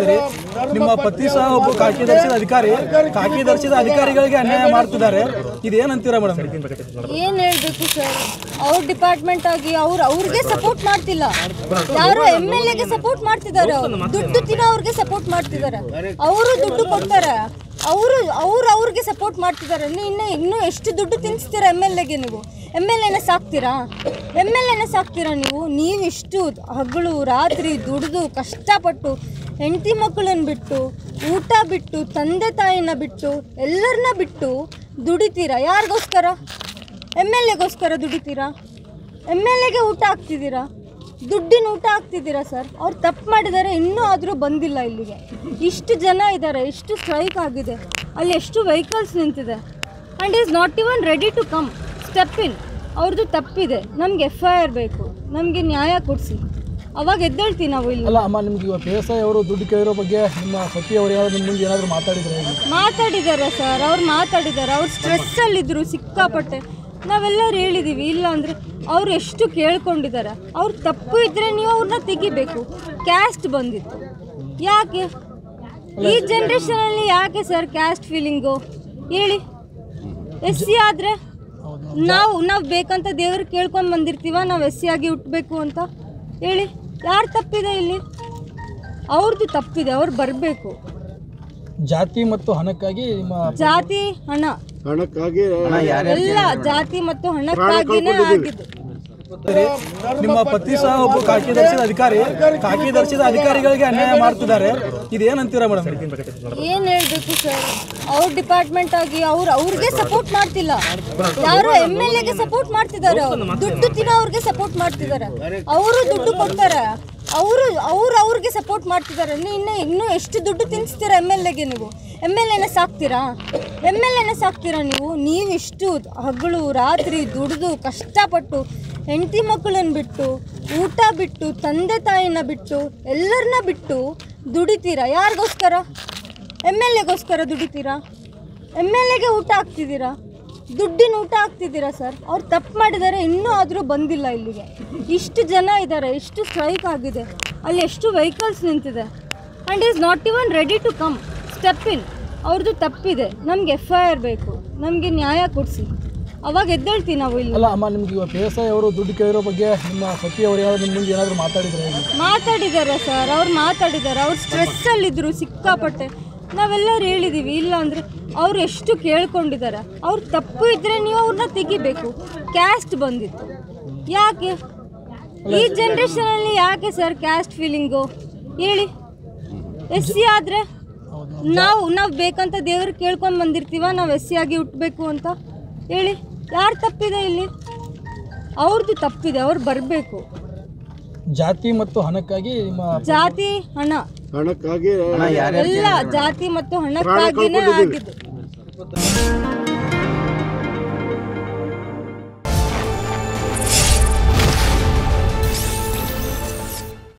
ನಮಸ್ತೆ ನಿಮ್ಮ ಪತಿ ಸಹ ಒಬ್ಬ ಖಾಕಿ ಧರಿಸಿದ ಅಧಿಕಾರಿಗಳಿಗೆ ಅನ್ಯಾಯ ಮಾಡ್ತಿದ್ದಾರೆ ಇದೇನಂತೀರಾ ಮೇಡಮ್? ಏನ್ ಹೇಳ್ಬೇಕು ಸರ್, ಅವ್ರ ಡಿಪಾರ್ಟ್ಮೆಂಟ್ ಆಗಿ ಅವ್ರಿಗೆ ಸಪೋರ್ಟ್ ಮಾಡ್ತಿಲ್ಲ. ಯಾರು MLA ಗೆ ಸಪೋರ್ಟ್ ಮಾಡ್ತಿದ್ದಾರೆ, ದುಡ್ಡು ತಿನ್ನೋರ್ಗೆ ಸಪೋರ್ಟ್ ಮಾಡ್ತಿದ್ದಾರೆ. ಅವರು ದುಡ್ಡು ಕೊಡ್ತಾರೆ, ಅವ್ರಿಗೆ ಸಪೋರ್ಟ್ ಮಾಡ್ತಿದ್ದಾರೆ. ಇನ್ನೂ ಎಷ್ಟು ದುಡ್ಡು ತಿನ್ನಿಸ್ತೀರಾ MLA ಗೆ? ನೀವು MLA ಸಾಕ್ತೀರಾ ನೀವು ಇಷ್ಟು ಹಗಲು ರಾತ್ರಿ ದುಡಿದು ಕಷ್ಟಪಟ್ಟು ಹೆಂಡತಿ ಮಕ್ಕಳನ್ನ ಬಿಟ್ಟು ಊಟ ಬಿಟ್ಟು ತಂದೆ ತಾಯಿನ ಬಿಟ್ಟು ಎಲ್ಲರನ್ನ ಬಿಟ್ಟು ದುಡಿತೀರಾ. ಯಾರಿಗೋಸ್ಕರ? MLA ಗೋಸ್ಕರ ದುಡಿತೀರಾ? MLA ಗೆ ಊಟ ಹಾಕ್ತಿದ್ದೀರಾ, ದುಡ್ಡಿನ ಊಟ ಹಾಕ್ತಿದ್ದೀರಾ ಸರ್. ಅವ್ರು ತಪ್ಪು ಮಾಡಿದ್ದಾರೆ, ಇನ್ನೂ ಆದರೂ ಬಂದಿಲ್ಲ ಇಲ್ಲಿಗೆ. ಇಷ್ಟು ಜನ ಇದ್ದಾರೆ, ಇಷ್ಟು ಸ್ಟ್ರೈಕ್ ಆಗಿದೆ, ಅಲ್ಲಿ ಎಷ್ಟು ವೆಹಿಕಲ್ಸ್ ನಿಂತಿದೆ. And is not even ready to come step in. ಅವ್ರದ್ದು ತಪ್ಪಿದೆ, ನಮ್ಗೆ FIR ಬೇಕು, ನಮಗೆ ನ್ಯಾಯ ಕೊಡಿಸಿ, ಅವಾಗ ಎದ್ದೇಳ್ತೀವಿ ನಾವು ಇಲ್ಲಿ. ಅಲ್ಲ ಅಮ್ಮ, ನಿಮ್ಗೆ ಇವಾಗ PSI ಅವರು ದುಡ್ಡು ಕೇಳಿರೋ ಬಗ್ಗೆ ನಿಮ್ಮ ಪತಿ ಅವರು ನಿಮ್ಮ ಮುಂದೆ ಏನಾದರೂ ಮಾತಾಡಿದ್ದಾರೆ ಸರ್. ಅವ್ರು ಸ್ಟ್ರೆಸ್ಸಲ್ಲಿದ್ದರು ಸಿಕ್ಕಾಪಟ್ಟೆ. ನಾವೆಲ್ಲರೂ ಹೇಳಿದ್ದೀವಿ, ಇಲ್ಲ ಅಂದರೆ ಅವ್ರು ಎಷ್ಟು ಕೇಳ್ಕೊಂಡಿದ್ದಾರೆ. ಅವ್ರ ತಪ್ಪು ಇದ್ದರೆ ನೀವು ಅವ್ರನ್ನ ತೆಗಿಬೇಕು. ಕ್ಯಾಸ್ಟ್ ಬಂದಿತ್ತು, ಯಾಕೆ ಈ ಜನ್ರೇಷನಲ್ಲಿ ಯಾಕೆ ಸರ್ ಕ್ಯಾಸ್ಟ್ ಫೀಲಿಂಗು ಹೇಳಿ? SC ಆದರೆ ನಾವು ಬೇಕಂತ ದೇವ್ರಿಗೆ ಕೇಳ್ಕೊಂಡು ಬಂದಿರ್ತೀವ, ನಾವು SC ಆಗಿ ಹುಟ್ಟಬೇಕು ಅಂತ ಹೇಳಿ? ಯಾರು ತಪ್ಪಿದೆ ಇಲ್ಲಿ? ಅವ್ರದ್ದು ತಪ್ಪಿದೆ, ಅವ್ರು ಬರಬೇಕು. ಜಾತಿ ಮತ್ತು ಹಣಕ್ಕಾಗಿ ಜಾತಿ ಹಣಕ್ಕಾಗಿ ಎಲ್ಲ ಜಾತಿ ಮತ್ತು ಹಣಕ್ಕಾಗಿನೇ ಆಗಿದ್ದು. ನಿಮ್ಮ ಪತಿ ಸಹ ಒಬ್ಬ ಖಾಕಿ ಧರಿಸಿದ ಅಧಿಕಾರಿಗಳಿಗೆ ಅನ್ಯಾಯ ಮಾಡ್ತಿದ್ದಾರೆ ಇದೇನಂತೀರಾ ಮೇಡಮ್? ಏನ್ ಹೇಳ್ಬೇಕು ಸರ್, ಅವ್ರ ಡಿಪಾರ್ಟ್ಮೆಂಟ್ ಆಗಿ ಅವ್ರಿಗೆ ಸಪೋರ್ಟ್ ಮಾಡ್ತಿಲ್ಲ. ಯಾರು MLA ಗೆ ಸಪೋರ್ಟ್ ಮಾಡ್ತಿದ್ದಾರೆ, ದುಡ್ಡು ತಿನ್ನೋರ್ಗೆ ಸಪೋರ್ಟ್ ಮಾಡ್ತಿದ್ದಾರೆ. ಅವರು ದುಡ್ಡು ಕೊಡ್ತಾರೆ, ಅವ್ರಿಗೆ ಸಪೋರ್ಟ್ ಮಾಡ್ತಿದ್ದಾರೆ. ಇನ್ನೂ ಎಷ್ಟು ದುಡ್ಡು ತಿನ್ನಿಸ್ತೀರಾ MLA ಗೆ? ನೀವು MLA ಸಾಕ್ತೀರಾ ನೀವು ಇಷ್ಟು ಹಗಲು ರಾತ್ರಿ ದುಡಿದು ಕಷ್ಟಪಟ್ಟು ಹೆಂಡತಿ ಮಕ್ಕಳನ್ನ ಬಿಟ್ಟು ಊಟ ಬಿಟ್ಟು ತಂದೆ ತಾಯಿನ ಬಿಟ್ಟು ಎಲ್ಲರನ್ನ ಬಿಟ್ಟು ದುಡಿತೀರಾ. ಯಾರಿಗೋಸ್ಕರ? MLA ಗೋಸ್ಕರ ದುಡಿತೀರಾ? MLA ಗೆ ಊಟ ಹಾಕ್ತಿದ್ದೀರಾ, ದುಡ್ಡಿನ ಊಟ ಹಾಕ್ತಿದ್ದೀರಾ ಸರ್. ಅವ್ರು ತಪ್ಪು ಮಾಡಿದ್ದಾರೆ, ಇನ್ನೂ ಆದರೂ ಬಂದಿಲ್ಲ ಇಲ್ಲಿಗೆ. ಇಷ್ಟು ಜನ ಇದ್ದಾರೆ, ಇಷ್ಟು ಸ್ಟ್ರೈಕ್ ಆಗಿದೆ, ಅಲ್ಲಿ ಎಷ್ಟು ವೆಹಿಕಲ್ಸ್ ನಿಂತಿದೆ. And is not even ready to come step in. ಅವ್ರದ್ದು ತಪ್ಪಿದೆ, ನಮ್ಗೆ FIR ಬೇಕು, ನಮಗೆ ನ್ಯಾಯ ಕೊಡಿಸಿ, ಅವಾಗ ಎದ್ದೇಳ್ತೀವಿ ನಾವು ಇಲ್ಲಿ. ಅಲ್ಲ ಅಮ್ಮ, ನಿಮ್ಗೆ ಇವಾಗ PSI ಅವರು ದುಡ್ಡು ಕೇಳಿರೋ ಬಗ್ಗೆ ನಿಮ್ಮ ಪತಿ ಅವರು ನಿಮ್ಮ ಮುಂದೆ ಏನಾದರೂ ಮಾತಾಡಿದ್ದಾರೆ ಸರ್. ಅವ್ರು ಸ್ಟ್ರೆಸ್ಸಲ್ಲಿದ್ದರು ಸಿಕ್ಕಾಪಟ್ಟೆ. ನಾವೆಲ್ಲರೂ ಹೇಳಿದ್ದೀವಿ, ಇಲ್ಲ ಅಂದರೆ ಅವ್ರು ಎಷ್ಟು ಕೇಳ್ಕೊಂಡಿದ್ದಾರೆ. ಅವ್ರ ತಪ್ಪು ಇದ್ದರೆ ನೀವು ಅವ್ರನ್ನ ತೆಗಿಬೇಕು. ಕ್ಯಾಸ್ಟ್ ಬಂದಿತ್ತು, ಯಾಕೆ ಈ ಜನ್ರೇಷನಲ್ಲಿ ಯಾಕೆ ಸರ್ ಕ್ಯಾಸ್ಟ್ ಫೀಲಿಂಗು ಹೇಳಿ? SC ಆದರೆ ನಾವು ಬೇಕಂತ ದೇವ್ರಿಗೆ ಕೇಳ್ಕೊಂಡು ಬಂದಿರ್ತೀವ, ನಾವು SC ಆಗಿ ಹುಟ್ಟಬೇಕು ಅಂತ ಹೇಳಿ? ಯಾರು ತಪ್ಪಿದೆ ಇಲ್ಲಿ? ಅವ್ರದ್ದು ತಪ್ಪಿದೆ, ಅವ್ರು ಬರಬೇಕು. ಜಾತಿ ಮತ್ತು ಹಣಕ್ಕಾಗಿ ಜಾತಿ ಹಣಕ್ಕಾಗಿ ಎಲ್ಲ ಜಾತಿ ಮತ್ತು ಹಣಕ್ಕಾಗಿನೇ ಆಗಿದ್ದು.